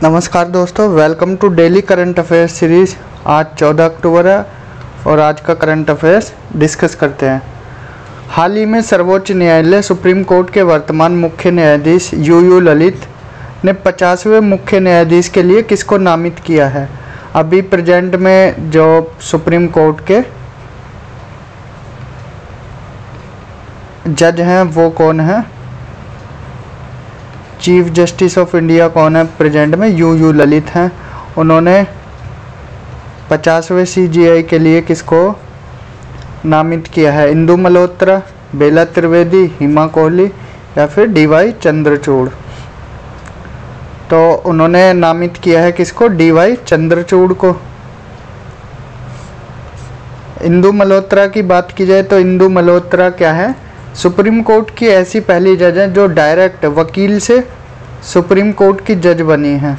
नमस्कार दोस्तों, welcome to daily current affairs series. आज 14 अक्टूबर है और आज का करंट अफेयर्स डिस्कस करते हैं। हाल ही में सर्वोच्च न्यायालय सुप्रीम कोर्ट के वर्तमान मुख्य न्यायाधीश यू ललित ने 50वें मुख्य न्यायाधीश के लिए किसको नामित किया है। अभी प्रेजेंट में जो सुप्रीम कोर्ट के जज हैं वो कौन है, चीफ जस्टिस ऑफ इंडिया कौन है प्रेजेंट में, यू ललित हैं। उन्होंने 50वें CJI के लिए किसको नामित किया है, इंदु मल्होत्रा, बेला त्रिवेदी, हिमा कोहली या फिर DY चंद्रचूड़। तो उन्होंने नामित किया है किसको, DY चंद्रचूड़ को। इंदु मल्होत्रा की बात की जाए तो इंदु मल्होत्रा क्या है, सुप्रीम कोर्ट की ऐसी पहली जज है जो डायरेक्ट वकील से सुप्रीम कोर्ट की जज बनी है।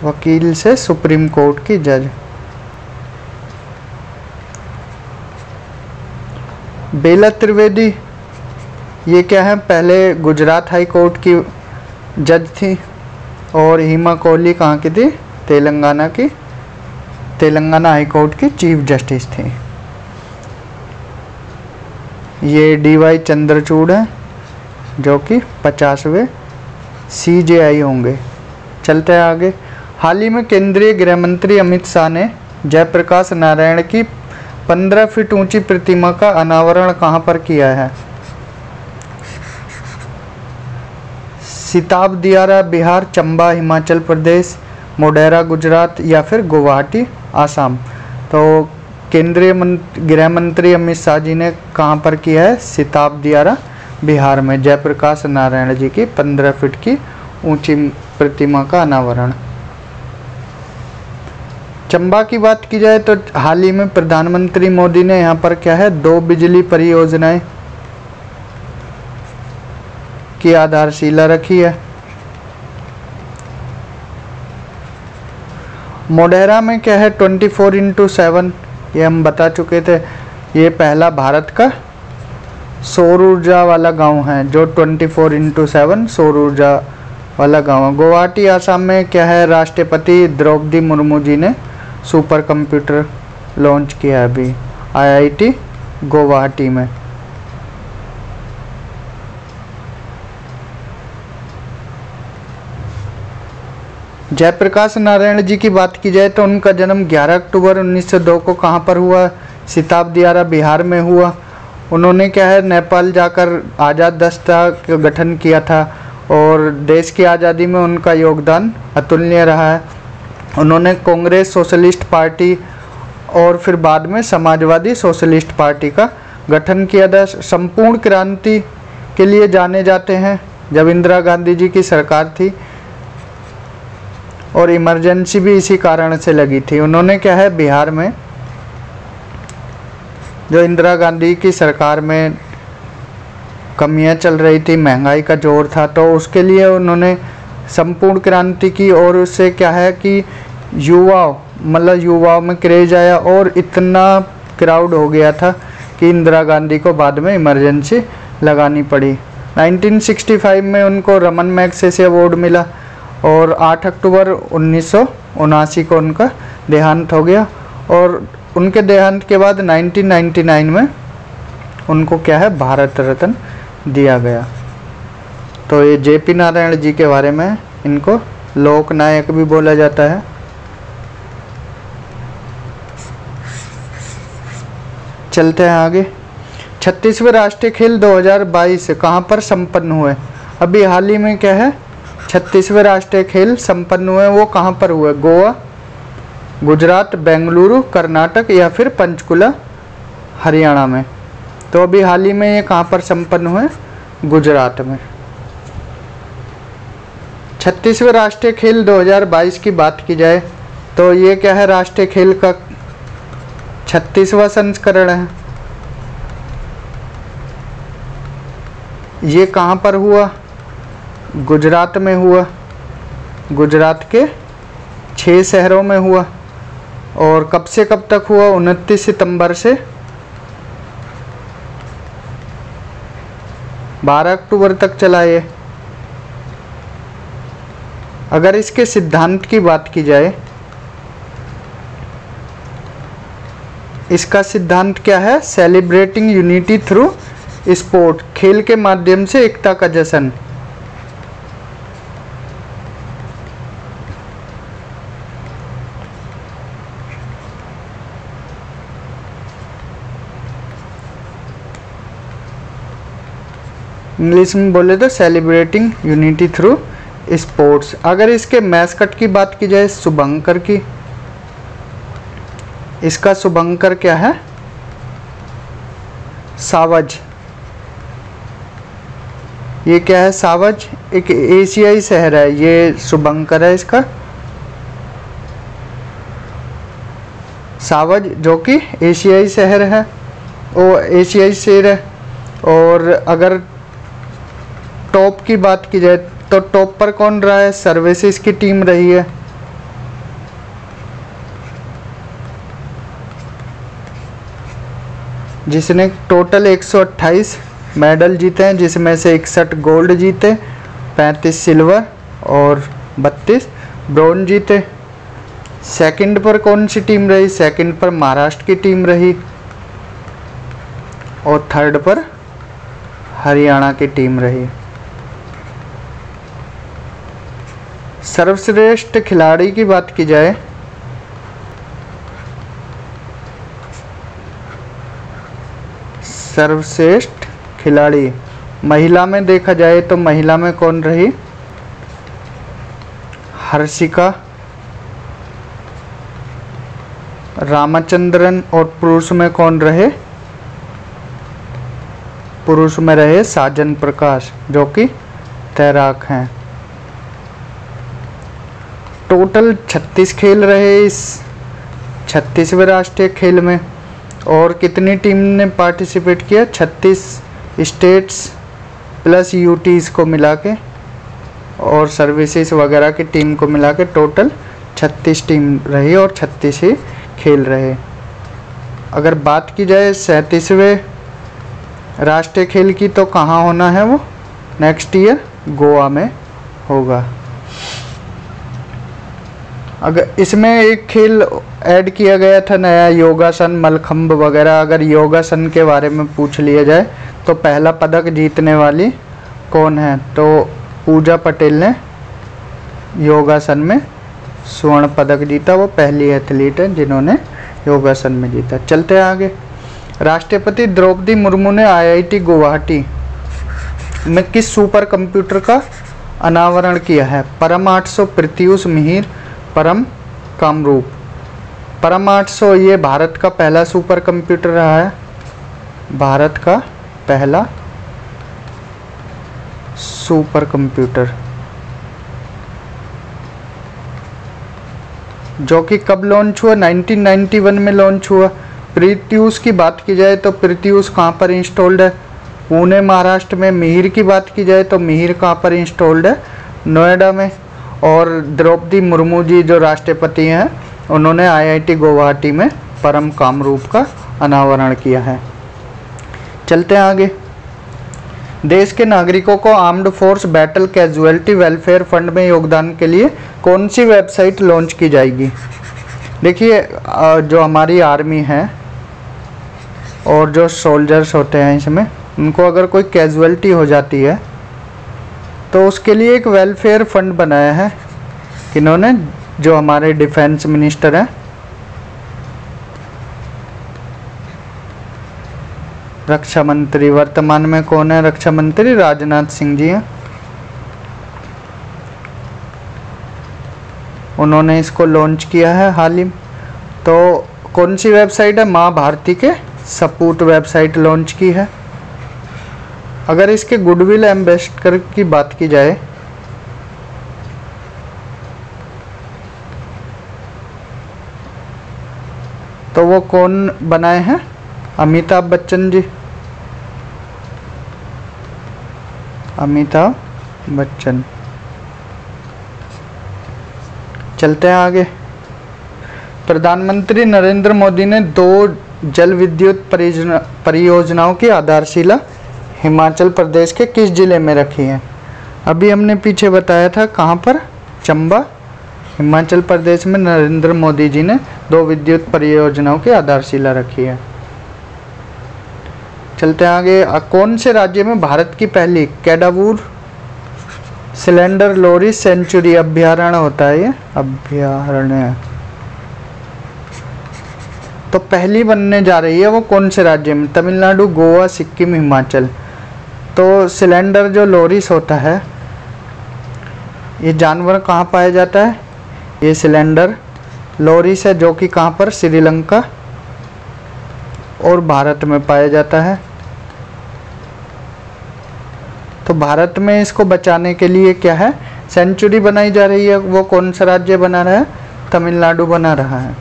वकील से सुप्रीम कोर्ट की जज। बेला त्रिवेदी ये क्या है, पहले गुजरात हाई कोर्ट की जज थी। और हिमा कोहली कहाँ की थी, तेलंगाना की, तेलंगाना हाई कोर्ट की चीफ जस्टिस थी। ये DY चंद्रचूड़ है जो कि 50वें CJI होंगे। चलते हैं आगे। हाल ही में केंद्रीय गृह मंत्री अमित शाह ने जयप्रकाश नारायण की 15 फीट ऊंची प्रतिमा का अनावरण कहां पर किया है। सिताब दियारा बिहार, चंबा हिमाचल प्रदेश, मोढेरा गुजरात या फिर गुवाहाटी आसाम। तो केंद्रीय गृह मंत्री अमित शाह जी ने कहां पर किया है, सिताब दियारा बिहार में जयप्रकाश नारायण जी की 15 फीट की ऊंची प्रतिमा का अनावरण। चंबा की बात की जाए तो हाल ही में प्रधानमंत्री मोदी ने यहां पर क्या है, 2 बिजली परियोजनाएं की आधारशिला रखी है। मोढेरा में क्या है, 24x7, ये हम बता चुके थे। ये पहला भारत का सौर ऊर्जा वाला गांव है जो 24x7 सौर ऊर्जा वाला गांव है। गुवाहाटी आसाम में क्या है, राष्ट्रपति द्रौपदी मुर्मू जी ने सुपर कंप्यूटर लॉन्च किया है अभी IIT गुवाहाटी में। जयप्रकाश नारायण जी की बात की जाए तो उनका जन्म 11 अक्टूबर 1902 को कहाँ पर हुआ, सिताब दियारा बिहार में हुआ। उन्होंने क्या है, नेपाल जाकर आज़ाद दस्ता का गठन किया था और देश की आज़ादी में उनका योगदान अतुलनीय रहा है। उन्होंने कांग्रेस सोशलिस्ट पार्टी और फिर बाद में समाजवादी सोशलिस्ट पार्टी का गठन किया था। संपूर्ण क्रांति के लिए जाने जाते हैं जब इंदिरा गांधी जी की सरकार थी और इमरजेंसी भी इसी कारण से लगी थी। उन्होंने क्या है, बिहार में जो इंदिरा गांधी की सरकार में कमियां चल रही थी, महंगाई का जोर था, तो उसके लिए उन्होंने संपूर्ण क्रांति की और उससे क्या है कि युवाओं में क्रेज आया और इतना क्राउड हो गया था कि इंदिरा गांधी को बाद में इमरजेंसी लगानी पड़ी। 1965 में उनको रमन मैगसेसे अवार्ड मिला और 8 अक्टूबर 1979 को उनका देहांत हो गया। और उनके देहांत के बाद 1999 में उनको क्या है, भारत रत्न दिया गया। तो ये JP नारायण जी के बारे में, इनको लोक नायक भी बोला जाता है। चलते हैं आगे। 36वें राष्ट्रीय खेल 2022 कहाँ पर संपन्न हुए। अभी हाल ही में क्या है, 36वें राष्ट्रीय खेल संपन्न हुए, वो कहाँ पर हुए, गोवा, गुजरात, बेंगलुरु, कर्नाटक या फिर पंचकुला हरियाणा में। तो अभी हाल ही में ये कहाँ पर संपन्न हुए, गुजरात में। 36वें राष्ट्रीय खेल 2022 की बात की जाए तो ये क्या है, राष्ट्रीय खेल का 36वां संस्करण है। ये कहाँ पर हुआ, गुजरात में हुआ। गुजरात के 6 शहरों में हुआ। और कब से कब तक हुआ, 29 सितंबर से 12 अक्टूबर तक चला ये। अगर इसके सिद्धांत की बात की जाए, इसका सिद्धांत क्या है? सेलिब्रेटिंग यूनिटी थ्रू स्पोर्ट, खेल के माध्यम से एकता का जश्न। इंग्लिश में बोले तो सेलिब्रेटिंग यूनिटी थ्रू स्पोर्ट्स। अगर इसके मैस्कट की बात की जाए, शुभंकर की, इसका शुभंकर क्या है? सावज। ये क्या है? सावज एक एशियाई शहर है, ये शुभंकर है इसका। सावज जो कि एशियाई शहर है, वो एशियाई शहर है। और अगर टॉप की बात की जाए तो टॉप पर कौन रहा है? सर्विसेज की टीम रही है। जिसने टोटल 128 मेडल जीते हैं, जिसमें से 61 गोल्ड जीते, 35 सिल्वर और 32 ब्रोंज जीते। सेकंड पर कौन सी टीम रही? सेकंड पर महाराष्ट्र की टीम रही और थर्ड पर हरियाणा की टीम रही। सर्वश्रेष्ठ खिलाड़ी की बात की जाए, सर्वश्रेष्ठ खिलाड़ी महिला में देखा जाए तो महिला में कौन रही? हर्षिका रामचंद्रन। और पुरुष में कौन रहे? पुरुष में रहे साजन प्रकाश, जो कि तैराक हैं। टोटल 36 खेल रहे इस 36वें राष्ट्रीय खेल में। और कितनी टीम ने पार्टिसिपेट किया? 36 स्टेट्स प्लस यूटीज़ को मिला के और सर्विसेज वगैरह की टीम को मिला के टोटल 36 टीम रही और 36 ही खेल रहे। अगर बात की जाए 37वें राष्ट्रीय खेल की तो कहाँ होना है? वो नेक्स्ट ईयर गोवा में होगा। अगर इसमें एक खेल ऐड किया गया था नया, योगासन, मलखंब वगैरह। अगर योगासन के बारे में पूछ लिया जाए तो पहला पदक जीतने वाली कौन है? तो पूजा पटेल ने योगासन में स्वर्ण पदक जीता। वो पहली एथलीट है जिन्होंने योगासन में जीता। चलते हैं आगे। राष्ट्रपति द्रौपदी मुर्मू ने IIT गुवाहाटी में किस सुपर कंप्यूटर का अनावरण किया है? परम 800, प्रत्यूष मिहिर, परम कामरूप। परम 800 ये भारत का पहला सुपर कंप्यूटर रहा है, भारत का पहला सुपर कंप्यूटर, जो कि कब लॉन्च हुआ? 1991 में लॉन्च हुआ। प्रत्यूष की बात की जाए तो प्रत्यूष कहाँ पर इंस्टॉल्ड है? पुणे महाराष्ट्र में। मिहिर की बात की जाए तो मिहिर कहाँ पर इंस्टॉल्ड है? नोएडा में। और द्रौपदी मुर्मू जी जो राष्ट्रपति हैं, उन्होंने IIT गुवाहाटी में परम कामरूप का अनावरण किया है। चलते हैं आगे। देश के नागरिकों को armed force battle casualty welfare fund में योगदान के लिए कौन सी वेबसाइट लॉन्च की जाएगी? देखिए, जो हमारी आर्मी है और जो सोल्जर्स होते हैं इसमें, उनको अगर कोई कैजुअलिटी हो जाती है तो उसके लिए एक वेलफेयर फंड बनाया है। किन्होंने? जो हमारे डिफेंस मिनिस्टर हैं, रक्षा मंत्री। वर्तमान में कौन है रक्षा मंत्री? राजनाथ सिंह जी हैं। उन्होंने इसको लॉन्च किया है हाल ही। तो कौन सी वेबसाइट है? माँ भारती के सपूत वेबसाइट लॉन्च की है। अगर इसके गुडविल एम्बेसडर की बात की जाए तो वो कौन बनाए हैं? अमिताभ बच्चन जी। अमिताभ बच्चन। चलते हैं आगे। प्रधानमंत्री नरेंद्र मोदी ने 2 जल विद्युत परियोजनाओं की आधारशिला हिमाचल प्रदेश के किस जिले में रखी है? अभी हमने पीछे बताया था, कहाँ पर? चंबा हिमाचल प्रदेश में नरेंद्र मोदी जी ने 2 विद्युत परियोजनाओं की आधारशिला रखी है। चलते हैं आगे। कौन से राज्य में भारत की पहली केडावूर सिलेंडर लोरी सेंचुरी अभ्यारण्य होता है? ये अभ्यारण्य तो पहली बनने जा रही है, वो कौन से राज्य में? तमिलनाडु, गोवा, सिक्किम, हिमाचल। तो सिलेंडर जो लोरिस होता है, ये जानवर कहाँ पाया जाता है? ये सिलेंडर लोरिस है जो कि कहाँ पर? श्रीलंका और भारत में पाया जाता है। तो भारत में इसको बचाने के लिए क्या है, सेंचुरी बनाई जा रही है। वो कौन सा राज्य बना रहा है? तमिलनाडु बना रहा है।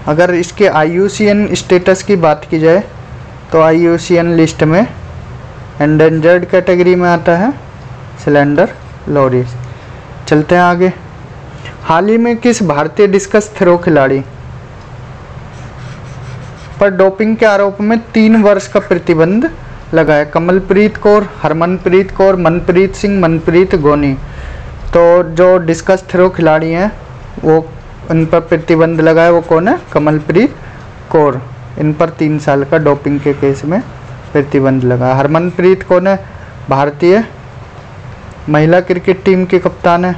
अगर इसके IUCN स्टेटस की बात की जाए तो IUCN लिस्ट में एंडेंजर्ड कैटेगरी में आता है सिलेंडर लोरिस। चलते हैं आगे। हाल ही में किस भारतीय डिस्कस थ्रो खिलाड़ी पर डोपिंग के आरोप में 3 वर्ष का प्रतिबंध लगा है? कमलप्रीत कौर, हरमनप्रीत कौर, मनप्रीत सिंह, मनप्रीत गोनी। तो जो डिस्कस थ्रो खिलाड़ी हैं वो इन पर प्रतिबंध लगा है, वो कौन है? कमलप्रीत कौर। इन पर 3 साल का डोपिंग के केस में प्रतिबंध लगा। हरमनप्रीत कौन है? भारतीय महिला क्रिकेट टीम की कप्तान है।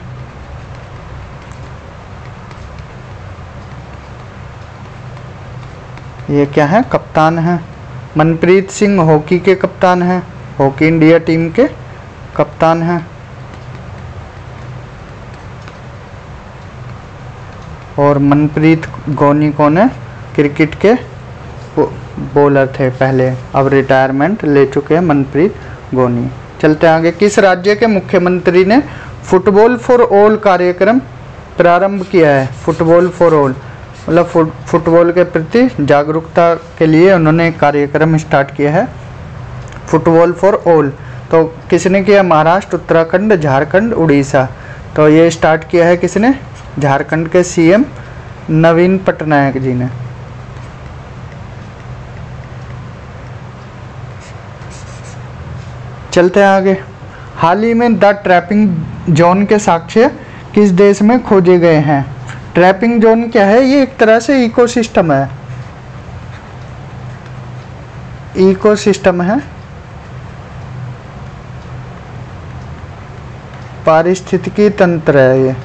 ये क्या है? कप्तान है। मनप्रीत सिंह हॉकी के कप्तान हैं, हॉकी इंडिया टीम के कप्तान हैं। और मनप्रीत गोनी कौन है? क्रिकेट के बॉलर थे पहले, अब रिटायरमेंट ले चुके हैं मनप्रीत गोनी। चलते आगे। किस राज्य के मुख्यमंत्री ने फुटबॉल फॉर ऑल कार्यक्रम प्रारंभ किया है? फुटबॉल फॉर ऑल मतलब फुटबॉल के प्रति जागरूकता के लिए उन्होंने एक कार्यक्रम स्टार्ट किया है, फुटबॉल फॉर ऑल। तो किसने किया? महाराष्ट्र, उत्तराखंड, झारखंड, उड़ीसा। तो ये स्टार्ट किया है किसने? झारखंड के CM नवीन पटनायक जी ने। चलते हैं आगे। हाल ही में द ट्रैपिंग जोन के साक्ष्य किस देश में खोजे गए हैं? ट्रैपिंग जोन क्या है? ये एक तरह से इकोसिस्टम है, इकोसिस्टम है, पारिस्थितिकी तंत्र है ये।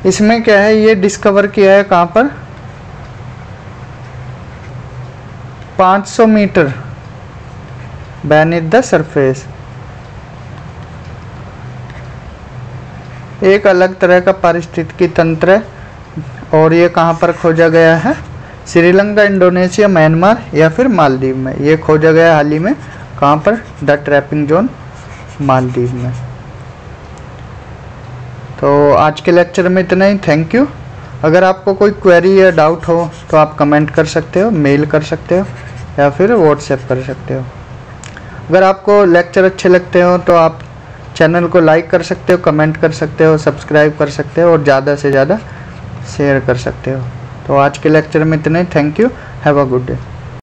इसमें क्या है? ये डिस्कवर किया है कहाँ पर? 500 मीटर beneath द सरफेस। एक अलग तरह का पारिस्थितिकी तंत्र है। और ये कहाँ पर खोजा गया है? श्रीलंका, इंडोनेशिया, म्यांमार या फिर मालदीव में। ये खोजा गया हाल ही में। कहाँ पर? द ट्रैपिंग जोन, मालदीव में। तो आज के लेक्चर में इतना ही। Thank you. अगर आपको कोई क्वेरी या डाउट हो तो आप कमेंट कर सकते हो, मेल कर सकते हो या फिर व्हाट्सएप कर सकते हो। अगर आपको लेक्चर अच्छे लगते हो तो आप चैनल को लाइक कर सकते हो, कमेंट कर सकते हो, सब्सक्राइब कर सकते हो और ज़्यादा से ज़्यादा शेयर कर सकते हो। तो आज के लेक्चर में इतना ही। Thank you. Have a good day.